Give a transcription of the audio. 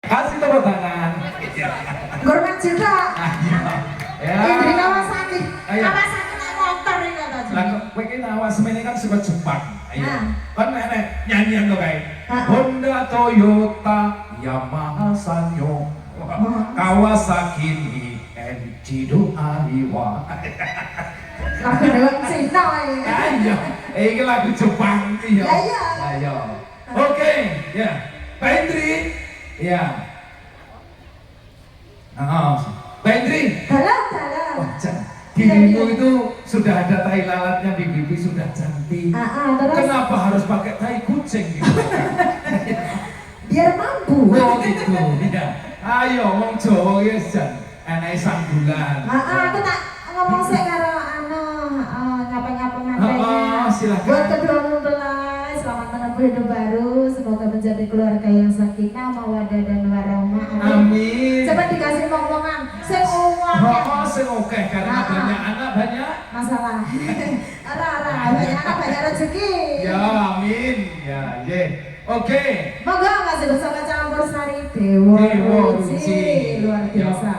Kasih tepuk tangan. Goreng juga. Ya. Indri Kawasaki. Ayo. Kawasaki naik motor ini kata Juni. Lah kowe iki awas semene kan suka Jepang. Ayo. Ah. Kan enek nyanyian to kae. Ah. Honda, Toyota, Yamaha, Sanyo, Kawasaki ni Enchido Ariwa. Lagu dalam Cina ini. Ayo. Iki lagu Jepang iki ya. Ya, iya. Ayo. Oke, ya. Pak Indri. Ya. Pak Indri. Dalam. Wah, dirimu itu sudah ada tai lalatnya di pipi, sudah cantik. Terus? Kenapa harus pakai tai kucing gitu? Biar mampu. Oh gitu, ya. Ayo, ngomong Jawa ya, Jan. Enak sanggulan. Aku tak ngomong sih karo ngapa-ngapa matanya. Silakan. Buat kedua mempelai, selamat menempuh hidup baru. Semoga menjadi keluarga yang sakinah, mawaddah dan warahmah. Amin. Coba dikasih ngomongan, sing Sing oke karena banyak anak banyak masalah. Banyak anak banyak rezeki. ya, amin. Ya, ye. Oke. Moga nggak sih bersama campur sari Dewa Dewa Ruci. Ruci. Luar Ya. biasa.